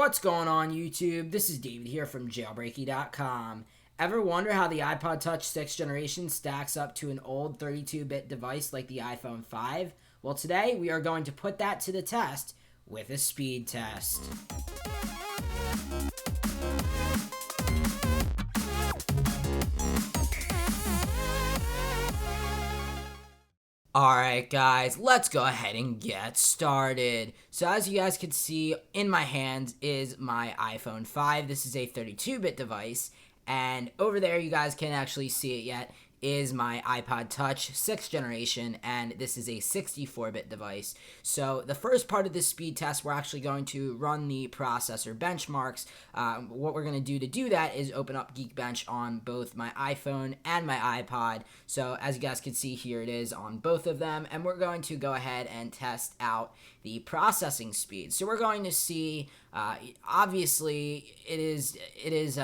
What's going on YouTube? This is David here from jailbreaky.com. Ever wonder how the iPod Touch 6th generation stacks up to an old 32-bit device like the iPhone 5? Well, today we are going to put that to the test with a speed test. Alright guys, let's go ahead and get started. So as you guys can see, in my hands is my iPhone 5. This is a 32-bit device, and over there you guys can't actually see it yet, is my iPod Touch 6th generation, and this is a 64-bit device. So the first part of this speed test, we're actually going to run the processor benchmarks. What we're going to do that is open up Geekbench on both my iPhone and my iPod. So as you guys can see, here it is on both of them, and we're going to go ahead and test out the processing speed. So we're going to see, obviously it is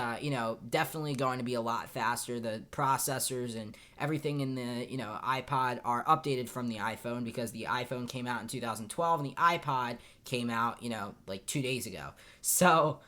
definitely going to be a lot faster. The processors and everything in the iPod are updated from the iPhone, because the iPhone came out in 2012 and the iPod came out like 2 days ago. So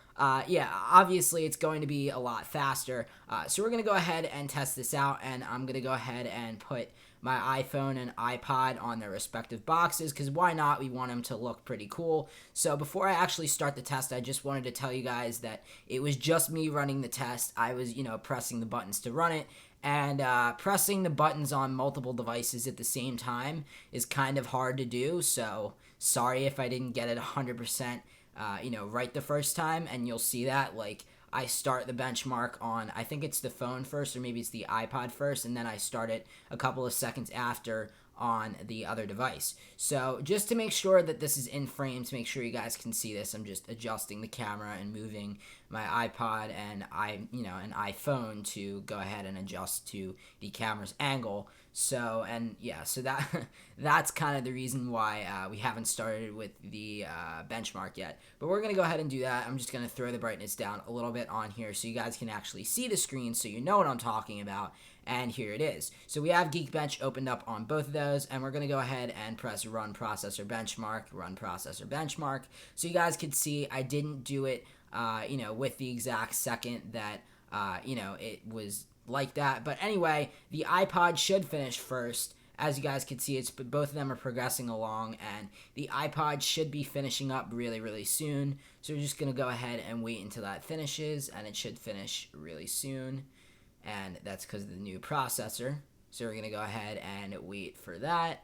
yeah, obviously it's going to be a lot faster. So we're going to go ahead and test this out, and I'm going to go ahead and put my iPhone and iPod on their respective boxes, because why not? We want them to look pretty cool. So before I actually start the test, I just wanted to tell you guys that it was just me running the test. I was pressing the buttons to run it, and pressing the buttons on multiple devices at the same time is kind of hard to do. So sorry if I didn't get it 100% right the first time. And you'll see that, like, I start the benchmark on, I think it's the phone first, or maybe it's the iPod first, and then I start it a couple of seconds after on the other device. So just to make sure that this is in frame, to make sure you guys can see this, I'm just adjusting the camera and moving my iPod and an iPhone to go ahead and adjust to the camera's angle. So, and yeah, so that's kind of the reason why we haven't started with the benchmark yet. But we're going to go ahead and do that. I'm just going to throw the brightness down a little bit on here so you guys can actually see the screen, so you know what I'm talking about. And here it is. So we have Geekbench opened up on both of those, and we're going to go ahead and press run processor benchmark, run processor benchmark. So you guys can see I didn't do it, with the exact second that, it was like that. But anyway, the iPod should finish first. As you guys can see, both of them are progressing along, and the iPod should be finishing up really, really soon. So we're just going to go ahead and wait until that finishes, and it should finish really soon. And that's because of the new processor. So we're going to go ahead and wait for that.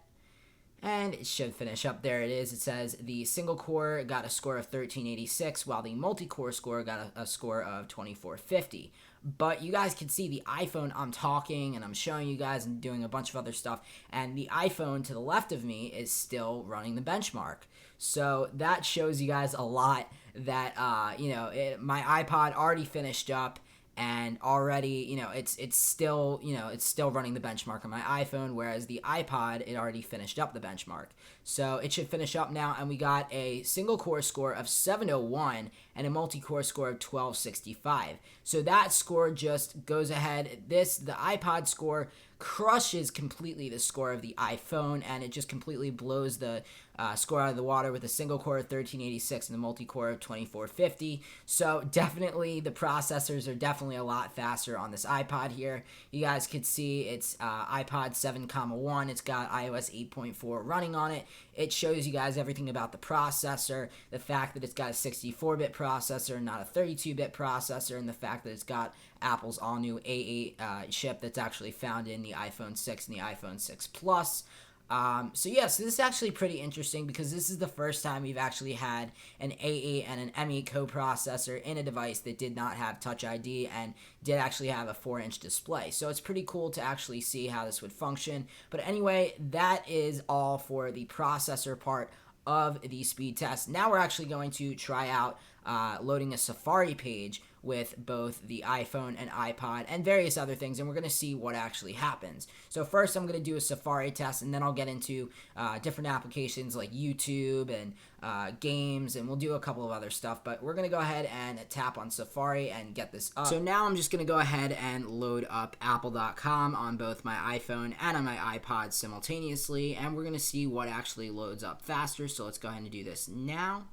And it should finish up. There it is. It says the single core got a score of 1386, while the multi-core score got a score of 2450. But you guys can see the iPhone, I'm talking and I'm showing you guys and doing a bunch of other stuff, and the iPhone to the left of me is still running the benchmark. So that shows you guys a lot that, my iPod already finished up, and already, it's still running the benchmark on my iPhone, whereas the iPod, it already finished up the benchmark. So it should finish up now, and we got a single core score of 701 and a multi-core score of 1265. So that score just goes ahead. The iPod score crushes completely the score of the iPhone, and it just completely blows the score out of the water with a single core of 1386 and a multi-core of 2450. So definitely the processors are definitely a lot faster on this iPod here. You guys could see it's iPod 7,1. It's got iOS 8.4 running on it. It shows you guys everything about the processor, the fact that it's got a 64-bit processor, not a 32-bit processor, and the fact that it's got Apple's all-new A8 chip that's actually found in the iPhone 6 and the iPhone 6 Plus. So this is actually pretty interesting, because this is the first time we've actually had an A8 and an M8 coprocessor in a device that did not have Touch ID and did actually have a 4-inch display. So it's pretty cool to actually see how this would function. But anyway, that is all for the processor part of the speed test. Now we're actually going to try out loading a Safari page with both the iPhone and iPod and various other things, and we're going to see what actually happens. So first I'm going to do a Safari test, and then I'll get into different applications like YouTube and games, and we'll do a couple of other stuff. But we're going to go ahead and tap on Safari and get this up. So now I'm just going to go ahead and load up apple.com on both my iPhone and on my iPod simultaneously, and we're going to see what actually loads up faster. So let's go ahead and do this now.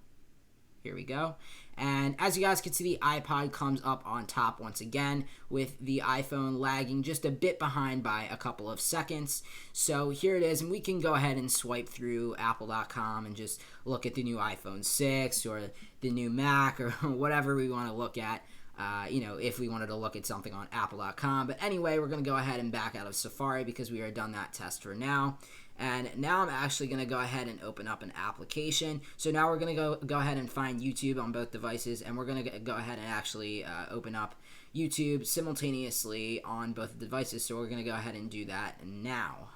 Here we go. And as you guys can see, the iPod comes up on top once again, with the iPhone lagging just a bit behind by a couple of seconds. So here it is, and we can go ahead and swipe through apple.com and just look at the new iPhone 6 or the new Mac or whatever we want to look at. If we wanted to look at something on apple.com. But anyway, we're going to go ahead and back out of Safari because we are done that test for now. And now I'm actually going to go ahead and open up an application. So now we're going to go ahead and find YouTube on both devices, and we're going to go ahead and actually open up YouTube simultaneously on both devices. So we're going to go ahead and do that now.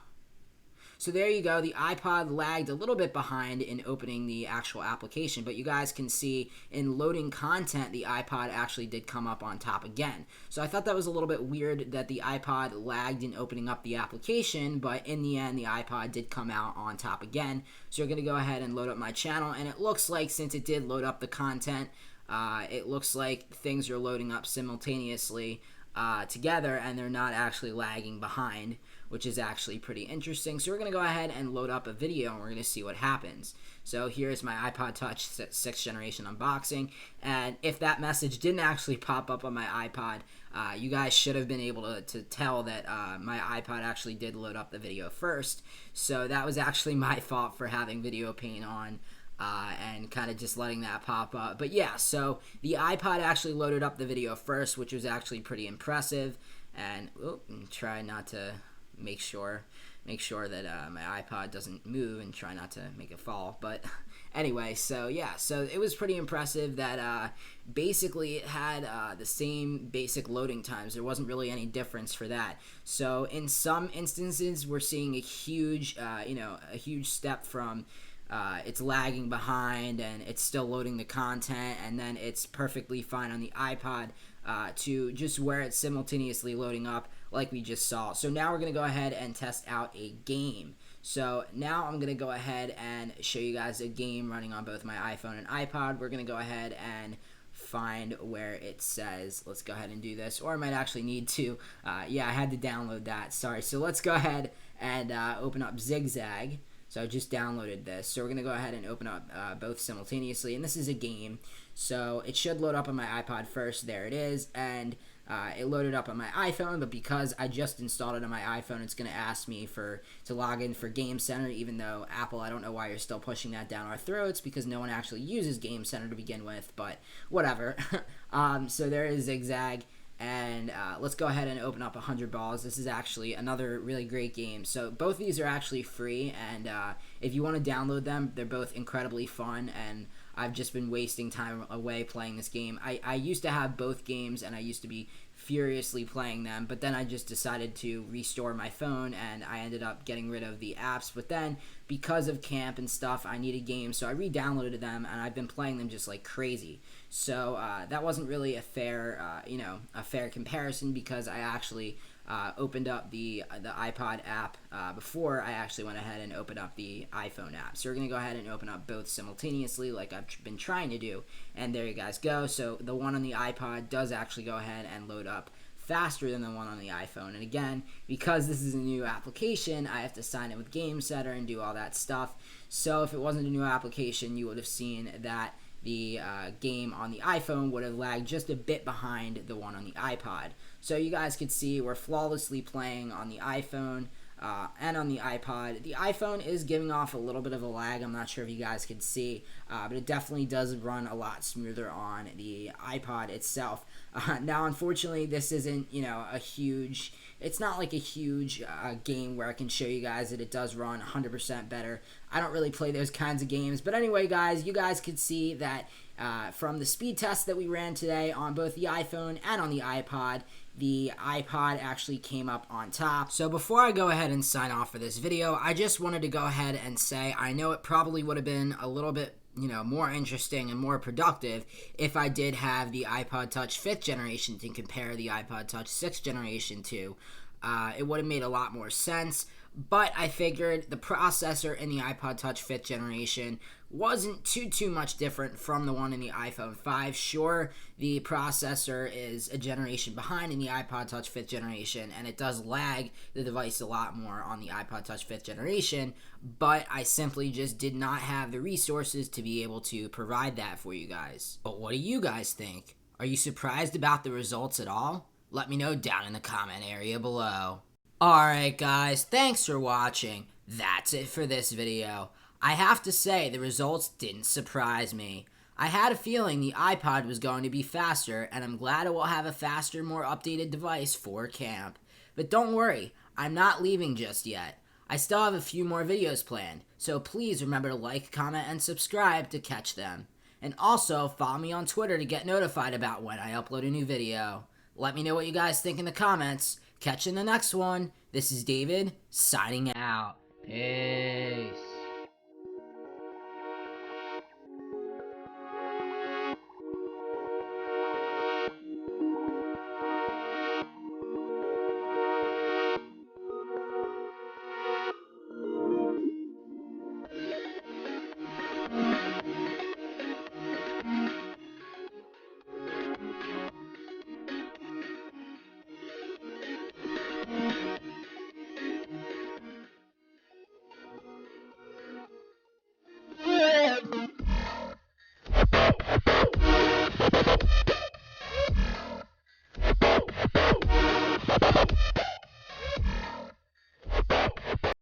So there you go. The iPod lagged a little bit behind in opening the actual application, but you guys can see in loading content, the iPod actually did come up on top again. So I thought that was a little bit weird that the iPod lagged in opening up the application, but in the end, the iPod did come out on top again. So we're going to go ahead and load up my channel, and it looks like since it did load up the content, it looks like things are loading up simultaneously together, and they're not actually lagging behind, which is actually pretty interesting. So we're going to go ahead and load up a video, and we're going to see what happens. So here's my iPod Touch 6th generation unboxing, and if that message didn't actually pop up on my iPod, you guys should have been able to tell that my iPod actually did load up the video first. So that was actually my fault for having video pain on and kind of just letting that pop up. But yeah, so the iPod actually loaded up the video first, which was actually pretty impressive. And try not to make sure that my iPod doesn't move, and try not to make it fall. But anyway, so yeah, so it was pretty impressive that basically it had the same basic loading times. There wasn't really any difference for that. So in some instances, we're seeing a huge step from it's lagging behind and it's still loading the content, and then it's perfectly fine on the iPod to just where it's simultaneously loading up like we just saw. So now we're going to go ahead and test out a game. So now I'm going to go ahead and show you guys a game running on both my iPhone and iPod. We're going to go ahead and find where it says, let's go ahead and do this, or I might actually need to, yeah, I had to download that, sorry. So let's go ahead and open up Zigzag. So I just downloaded this. So we're going to go ahead and open up both simultaneously. And this is a game. So it should load up on my iPod first. There it is. And it loaded up on my iPhone. But because I just installed it on my iPhone, it's going to ask me to log in for Game Center. Even though Apple, I don't know why you're still pushing that down our throats, because no one actually uses Game Center to begin with. But whatever. So there is Zigzag. And let's go ahead and open up 100 Balls. This is actually another really great game. So both of these are actually free, and if you want to download them, they're both incredibly fun, and I've just been wasting time away playing this game. I used to have both games, and I used to be furiously playing them, but then I just decided to restore my phone, and I ended up getting rid of the apps. But then, because of camp and stuff, I needed games, so I re-downloaded them, and I've been playing them just like crazy. So that wasn't really a fair comparison, because I actually opened up the iPod app before I actually went ahead and opened up the iPhone app. So we're going to go ahead and open up both simultaneously like I've been trying to do. And there you guys go. So the one on the iPod does actually go ahead and load up faster than the one on the iPhone. And again, because this is a new application, I have to sign in with Game Center and do all that stuff. So if it wasn't a new application, you would have seen that the game on the iPhone would have lagged just a bit behind the one on the iPod. So you guys could see we're flawlessly playing on the iPhone and on the iPod. The iPhone is giving off a little bit of a lag. I'm not sure if you guys can see, but it definitely does run a lot smoother on the iPod itself. Now, unfortunately, this isn't, a huge... It's not like a huge game where I can show you guys that it does run 100% better. I don't really play those kinds of games. But anyway, guys, you guys could see that from the speed test that we ran today on both the iPhone and on the iPod actually came up on top. So before I go ahead and sign off for this video, I just wanted to go ahead and say I know it probably would have been a little bit more interesting and more productive if I did have the iPod Touch 5th generation to compare the iPod Touch 6th generation to. It would have made a lot more sense, but I figured the processor in the iPod Touch 5th generation wasn't too much different from the one in the iPhone 5. Sure, the processor is a generation behind in the iPod Touch 5th generation, and it does lag the device a lot more on the iPod Touch 5th generation, but I simply just did not have the resources to be able to provide that for you guys. But what do you guys think? Are you surprised about the results at all? Let me know down in the comment area below. Alright guys, thanks for watching. That's it for this video. I have to say, the results didn't surprise me. I had a feeling the iPod was going to be faster, and I'm glad it will have a faster, more updated device for camp. But don't worry, I'm not leaving just yet. I still have a few more videos planned, so please remember to like, comment, and subscribe to catch them. And also, follow me on Twitter to get notified about when I upload a new video. Let me know what you guys think in the comments. Catch you in the next one. This is David, signing out. Peace.